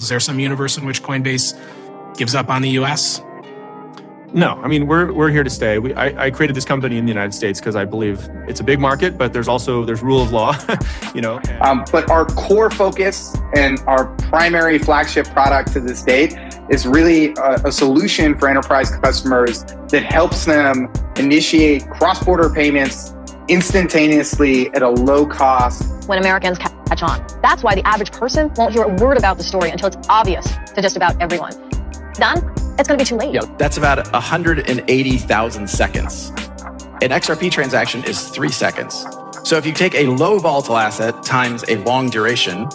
Is there some universe in which Coinbase gives up on the US? No, I mean, we're here to stay. I created this company in the United States because I believe it's a big market, but there's rule of law, you know. But our core focus and our primary flagship product to this date is really a solution for enterprise customers that helps them initiate cross-border payments instantaneously at a low cost. When Americans catch on. That's why the average person won't hear a word about the story until it's obvious to just about everyone. Done? It's going to be too late. Yeah, that's about 180,000 seconds. An XRP transaction is 3 seconds. So if you take a low volatile asset times a long duration,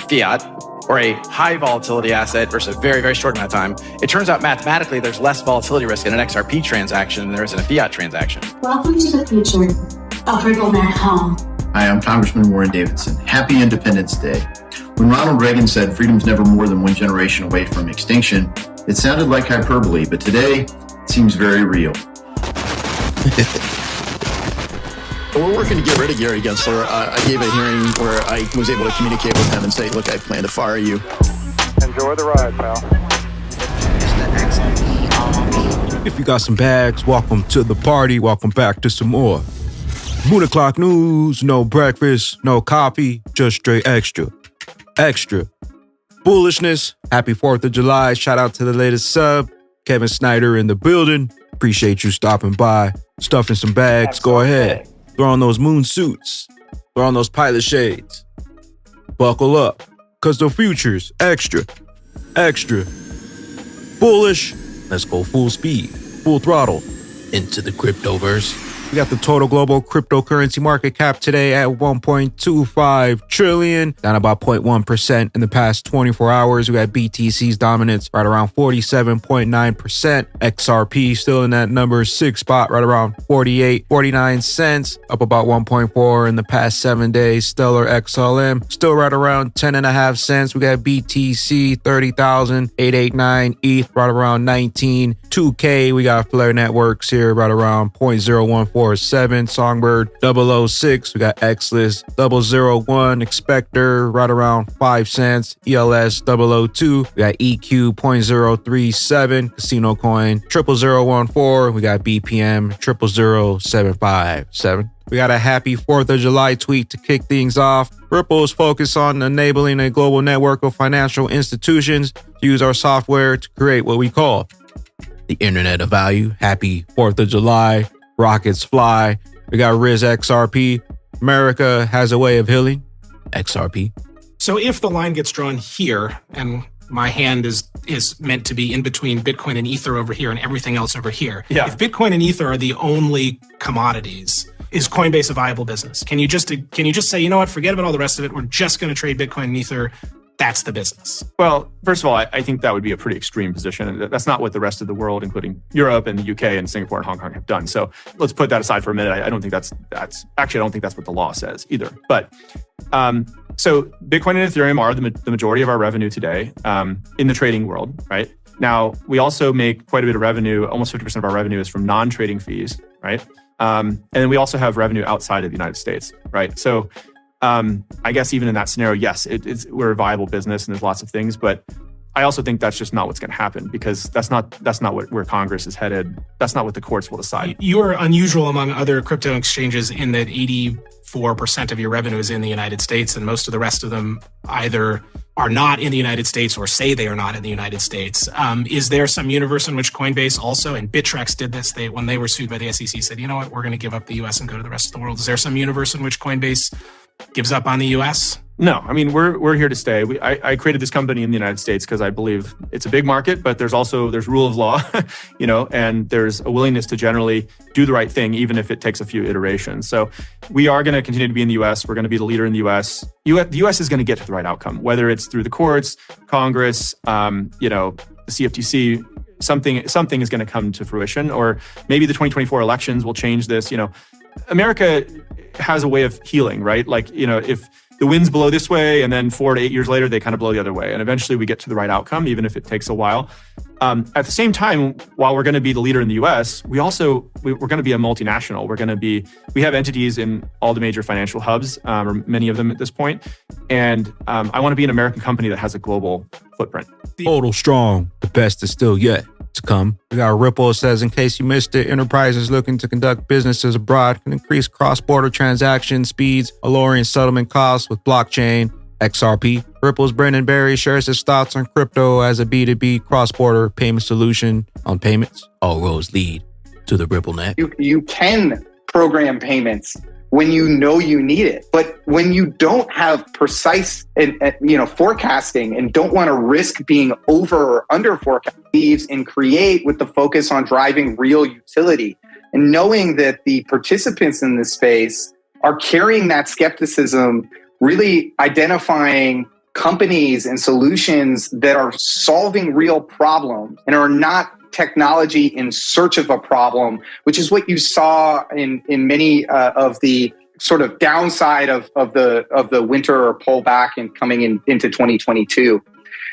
fiat, or a high volatility asset versus a very, very short amount of time, it turns out mathematically there's less volatility risk in an XRP transaction than there is in a fiat transaction. Welcome to the future of RippleNet home. Hi, I'm Congressman Warren Davidson. Happy Independence Day. When Ronald Reagan said freedom's never more than one generation away from extinction, it sounded like hyperbole, but today it seems very real. We're working to get rid of Gary Gensler. I gave a hearing where I was able to communicate with him and say, look, I plan to fire you. Enjoy the ride, pal. If you got some bags, welcome to the party. Welcome back to some more Moon o'clock news. No breakfast, no coffee, just straight extra. Extra. Bullishness. Happy 4th of July. Shout out to the latest sub. Kevin Snyder in the building. Appreciate you stopping by. Stuffing some bags. Go ahead. Throw on those moon suits. Throw on those pilot shades. Buckle up. Because the future's extra. Extra. Bullish. Let's go full speed. Full throttle. Into the cryptoverse. We got the total global cryptocurrency market cap today at 1.25 trillion, down about 0.1% in the past 24 hours. We got BTC's dominance right around 47.9%. XRP still in that number 6 spot, right around 49 cents, up about 1.4 in the past 7 days. Stellar XLM still right around 10.5 cents. We got BTC 30,889, ETH right around 19, 2K. We got Flare Networks here right around 0.0147, Songbird 006, we got XLIST 001, Expector right around 5 cents, ELS 002, we got EQ 0.037, Casino Coin 00014, we got BPM 000757. We got a happy 4th of July tweet to kick things off. Ripple is focused on enabling a global network of financial institutions to use our software to create what we call the Internet of Value. Happy 4th of July. Rockets fly. We got Riz XRP. America has a way of healing. XRP. So if the line gets drawn here, and my hand is meant to be in between Bitcoin and Ether over here and everything else over here. Yeah. If Bitcoin and Ether are the only commodities, is Coinbase a viable business? Can you just say, you know what, forget about all the rest of it. We're just going to trade Bitcoin and Ether. That's the business. Well, first of all, I think that would be a pretty extreme position. That's not what the rest of the world, including Europe and the UK and Singapore and Hong Kong, have done. So let's put that aside for a minute. I don't think that's actually, I don't think that's what the law says either. But so Bitcoin and Ethereum are the majority of our revenue today in the trading world, right? Now, we also make quite a bit of revenue. Almost 50% of our revenue is from non-trading fees, right? And then we also have revenue outside of the United States, right? So I guess even in that scenario, yes, we're a viable business and there's lots of things, but I also think that's just not what's going to happen because that's not where Congress is headed. That's not what the courts will decide. You are unusual among other crypto exchanges in that 84% of your revenue is in the United States, and most of the rest of them either are not in the United States or say they are not in the United States. Is there some universe in which Coinbase also, and Bittrex did this, when they were sued by the SEC, said, you know what, we're going to give up the US and go to the rest of the world. Is there some universe in which Coinbase gives up on the US? No, I mean, we're here to stay. I created this company in the United States because I believe it's a big market, but there's rule of law, you know, and there's a willingness to generally do the right thing, even if it takes a few iterations. So we are going to continue to be in the US. We're going to be the leader in the US. The US is going to get to the right outcome, whether it's through the courts, Congress, you know, the CFTC. Something is going to come to fruition, or maybe the 2024 elections will change this. You know, America has a way of healing, right? Like, you know, if the winds blow this way and then 4 to 8 years later, they kind of blow the other way. And eventually we get to the right outcome, even if it takes a while. At the same time, while we're going to be the leader in the US, we're going to be a multinational. We have entities in all the major financial hubs, or many of them at this point. And I want to be an American company that has a global footprint. HODL strong. The best is still yet to come. We got Ripple says, in case you missed it, enterprises looking to conduct businesses abroad can increase cross-border transaction speeds, lowering settlement costs with blockchain. XRP. Ripple's Brendan Barry shares his thoughts on crypto as a B2B cross-border payment solution on payments. All roads lead to the RippleNet. You can program payments when you know you need it. But when you don't have precise forecasting and don't want to risk being over or under forecast, and create with the focus on driving real utility and knowing that the participants in this space are carrying that skepticism, really identifying companies and solutions that are solving real problems and are not technology in search of a problem, which is what you saw in many of the sort of downside of the winter or pullback and coming into 2022.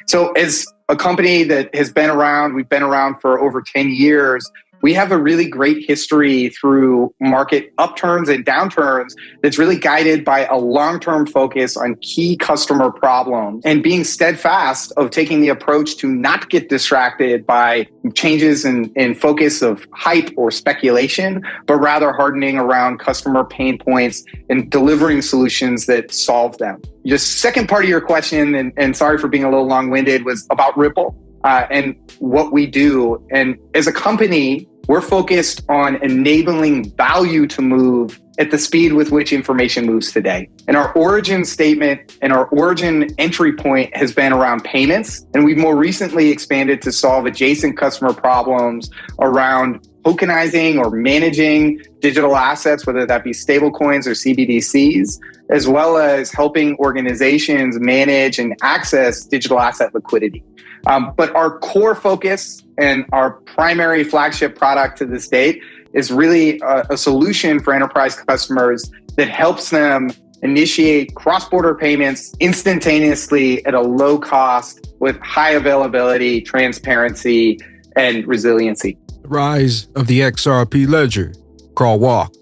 So as a company that has been around, we've been around for over 10 years, we have a really great history through market upturns and downturns that's really guided by a long-term focus on key customer problems and being steadfast of taking the approach to not get distracted by changes in focus of hype or speculation, but rather hardening around customer pain points and delivering solutions that solve them. The second part of your question, and sorry for being a little long-winded, was about Ripple and what we do. And as a company, we're focused on enabling value to move at the speed with which information moves today. And our origin statement and our origin entry point has been around payments. And we've more recently expanded to solve adjacent customer problems around tokenizing or managing digital assets, whether that be stablecoins or CBDCs, as well as helping organizations manage and access digital asset liquidity. But our core focus and our primary flagship product to this date is really a solution for enterprise customers that helps them initiate cross-border payments instantaneously at a low cost with high availability, transparency, and resiliency. The rise of the XRP ledger. Crawl, walk.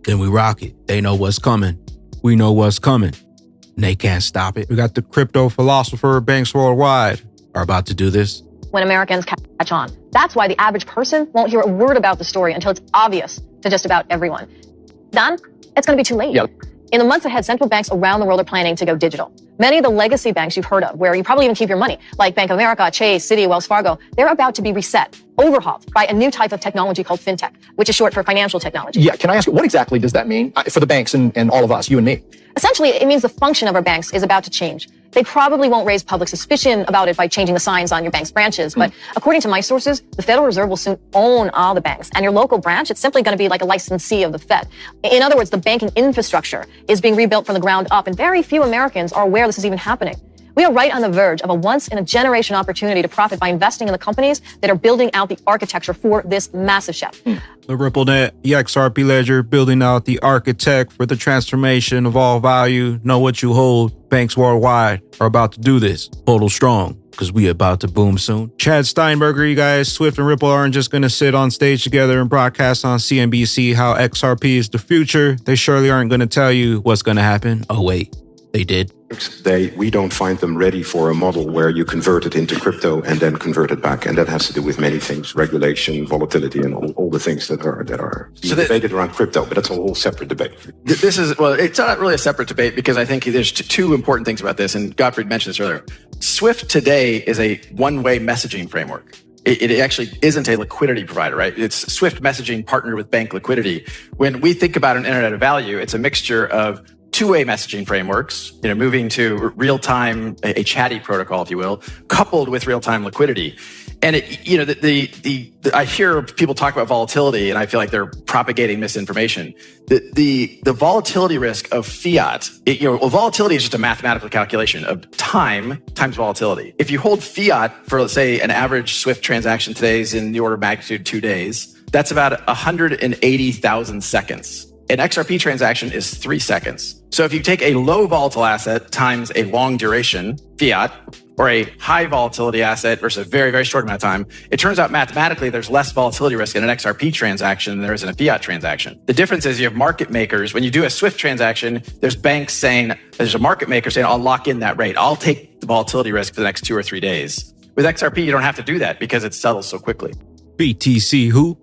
Then we rock it. They know what's coming. We know what's coming. And they can't stop it. We got the crypto philosopher banks worldwide are about to do this. When Americans catch on. That's why the average person won't hear a word about the story until it's obvious to just about everyone. Then it's going to be too late. Yep. In the months ahead, central banks around the world are planning to go digital. Many of the legacy banks you've heard of, where you probably even keep your money, like Bank of America, Chase, Citi, Wells Fargo, they're about to be reset, overhauled by a new type of technology called fintech, which is short for financial technology. Yeah, can I ask you, what exactly does that mean for the banks and all of us, you and me? Essentially, it means the function of our banks is about to change. They probably won't raise public suspicion about it by changing the signs on your bank's branches. But according to my sources, the Federal Reserve will soon own all the banks. And your local branch, it's simply going to be like a licensee of the Fed. In other words, the banking infrastructure is being rebuilt from the ground up. And very few Americans are aware this is even happening. We are right on the verge of a once-in-a-generation opportunity to profit by investing in the companies that are building out the architecture for this massive shift. The RippleNet, the XRP ledger, building out the architect for the transformation of all value. Know what you hold. Banks worldwide are about to do this. HODL strong, because we about to boom soon. Chad Steinberger, you guys, Swift and Ripple aren't just going to sit on stage together and broadcast on CNBC how XRP is the future. They surely aren't going to tell you what's going to happen. Oh, wait. They did. We don't find them ready for a model where you convert it into crypto and then convert it back. And that has to do with many things, regulation, volatility, and all the things that are being debated around crypto. But that's a whole separate debate. This is, well, it's not really a separate debate because I think there's two important things about this. And Gottfried mentioned this earlier. Swift today is a one-way messaging framework. It actually isn't a liquidity provider, right? It's Swift messaging partnered with bank liquidity. When we think about an internet of value, it's a mixture of two-way messaging frameworks, moving to real-time, a chatty protocol, if you will, coupled with real-time liquidity. And I hear people talk about volatility, and I feel like they're propagating misinformation. The volatility risk of fiat, volatility is just a mathematical calculation of time times volatility. If you hold fiat for, let's say, an average Swift transaction today is in the order of magnitude 2 days, that's about 180,000 seconds. An XRP transaction is 3 seconds. So if you take a low volatile asset times a long duration fiat, or a high volatility asset versus a very, very short amount of time, it turns out mathematically there's less volatility risk in an XRP transaction than there is in a fiat transaction. The difference is you have market makers. When you do a SWIFT transaction, there's banks saying, there's a market maker saying, I'll lock in that rate. I'll take the volatility risk for the next 2 or 3 days. With XRP, you don't have to do that because it settles so quickly. BTC who?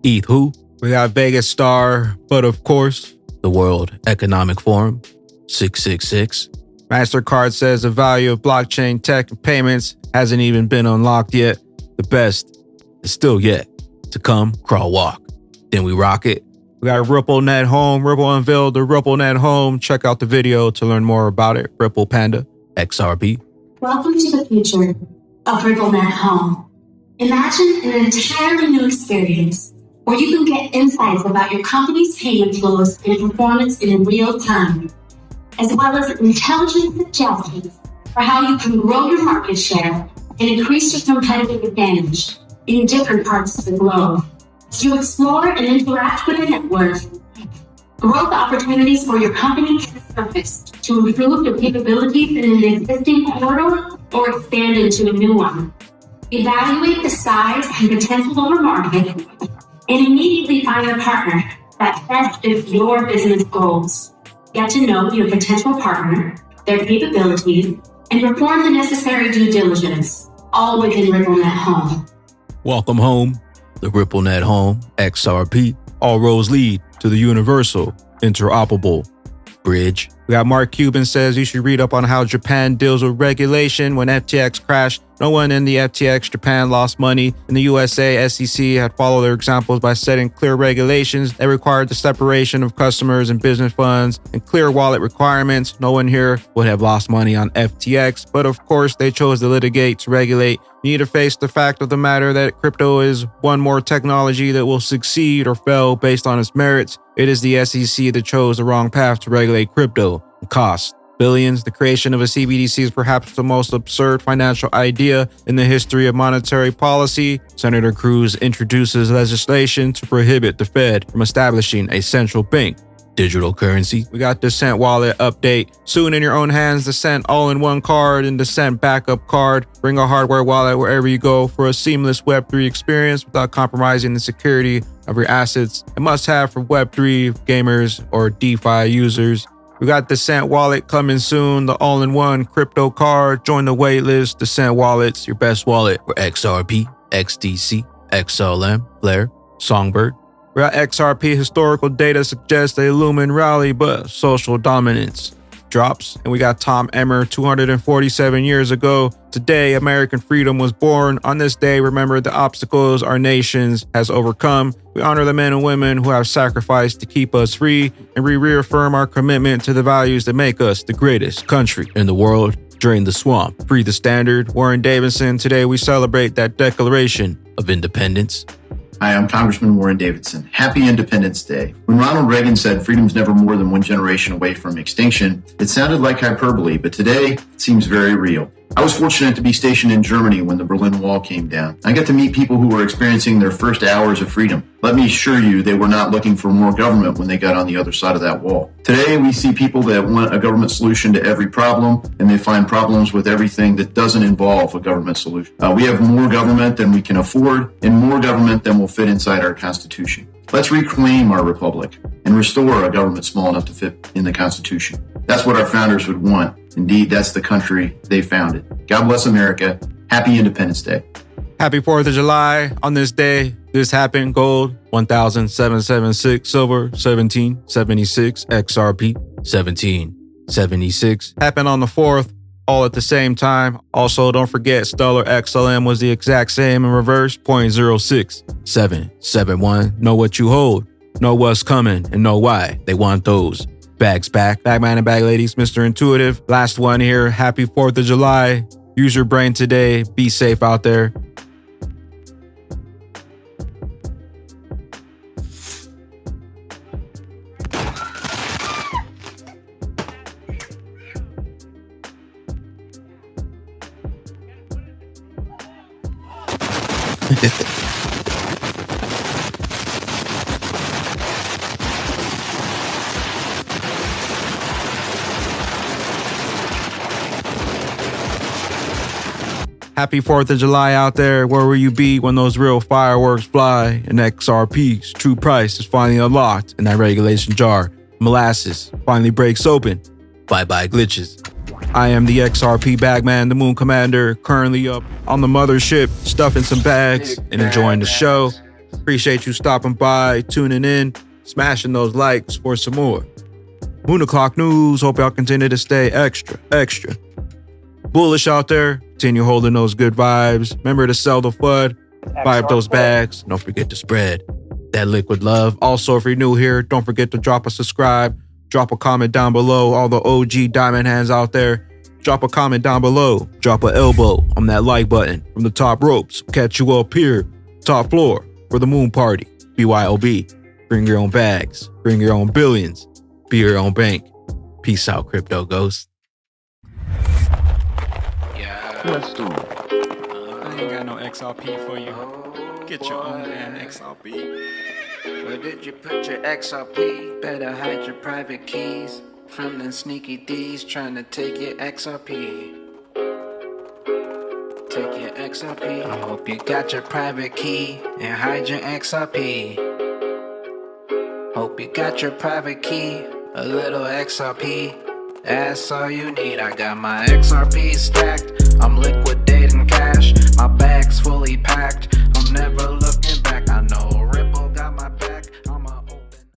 ETH who? We got Vegas Star, but of course, the World Economic Forum, 666. MasterCard says the value of blockchain tech and payments hasn't even been unlocked yet. The best is still yet to come. Crawl walk. Then we rock it. We got RippleNet Home. Ripple unveiled the RippleNet Home. Check out the video to learn more about it. Ripple Panda, XRP. Welcome to the future of RippleNet Home. Imagine an entirely new experience where you can get insights about your company's payment flows and performance in real time, as well as intelligent suggestions for how you can grow your market share and increase your competitive advantage in different parts of the globe. As you explore and interact with a network, growth opportunities for your company can surface to improve your capabilities in an existing corridor or expand into a new one. Evaluate the size and potential of a market and immediately find a partner that best fits your business goals. Get to know your potential partner, their capabilities, and perform the necessary due diligence, all within RippleNet Home. Welcome home, the RippleNet Home, XRP. All roads lead to the universal, interoperable bridge. We got Mark Cuban says you should read up on how Japan deals with regulation. When FTX crashed, no one in the FTX Japan lost money. In the USA, SEC had followed their examples by setting clear regulations that required the separation of customers and business funds and clear wallet requirements. No one here would have lost money on FTX, but of course they chose to litigate to regulate. You need to face the fact of the matter that crypto is one more technology that will succeed or fail based on its merits. It is the SEC that chose the wrong path to regulate crypto. It costs billions. The creation of a CBDC is perhaps the most absurd financial idea in the history of monetary policy. Senator Cruz introduces legislation to prohibit the Fed from establishing a central bank digital currency. We got the Cent wallet update. Soon in your own hands, the Cent all-in-one card and the Cent backup card. Bring a hardware wallet wherever you go for a seamless Web3 experience without compromising the security of your assets. A must-have for Web3 gamers or DeFi users. We got the Cent wallet coming soon, the all-in-one crypto card. Join the waitlist. The Cent wallet's your best wallet for XRP, XDC, XLM, Flare, Songbird. We got XRP historical data suggests a Lumen rally, but social dominance drops. And we got Tom Emmer 247 years ago. Today, American freedom was born. On this day, remember the obstacles our nations has overcome. We honor the men and women who have sacrificed to keep us free, and we reaffirm our commitment to the values that make us the greatest country in the world. Drain the swamp, free the standard. Warren Davidson, today we celebrate that Declaration of Independence. Hi, I'm Congressman Warren Davidson. Happy Independence Day. When Ronald Reagan said freedom's never more than one generation away from extinction, it sounded like hyperbole, but today it seems very real. I was fortunate to be stationed in Germany when the Berlin Wall came down. I got to meet people who were experiencing their first hours of freedom. Let me assure you, they were not looking for more government when they got on the other side of that wall. Today, we see people that want a government solution to every problem, and they find problems with everything that doesn't involve a government solution. We have more government than we can afford, and more government than will fit inside our Constitution. Let's reclaim our republic and restore a government small enough to fit in the Constitution. That's what our founders would want. Indeed, that's the country they founded. God bless America. Happy Independence Day. Happy 4th of July. On this day, this happened. Gold, 1,776. Silver, 1776. XRP, 1776. Happened on the 4th, all at the same time. Also, don't forget, Stellar XLM was the exact same in reverse, 0.06771. Know what you hold, know what's coming, and know why they want those bags back. Bagman and bag ladies, Mr. Intuitive. Last one here. Happy 4th of July. Use your brain today. Be safe out there. Happy 4th of July out there. Where will you be when those real fireworks fly? And XRP's true price is finally unlocked in that regulation jar. Molasses finally breaks open. Bye-bye glitches. I am the XRP Bagman, the Moon Commander, currently up on the mothership, stuffing some bags and enjoying the show. Appreciate you stopping by, tuning in, smashing those likes for some more. Moon O'Clock News, hope y'all continue to stay extra bullish out there. Continue holding those good vibes. Remember to sell the FUD, buy up those bags. Don't forget to spread that liquid love. Also, if you're new here, don't forget to drop a subscribe, drop a comment down below. All the OG diamond hands out there, drop a comment down below. Drop an elbow on that like button from the top ropes. Catch you up here, top floor for the moon party. BYOB. Bring your own bags, bring your own billions, be your own bank. Peace out, crypto ghost. Let's do it. I ain't got no XRP for you. Get your own damn XRP. Where did you put your XRP? Better hide your private keys from them sneaky D's trying to take your XRP. Take your XRP. I hope you got your private key and hide your XRP. Hope you got your private key, a little XRP. That's all you need. I got my XRP stacked. I'm liquidating cash. My bag's full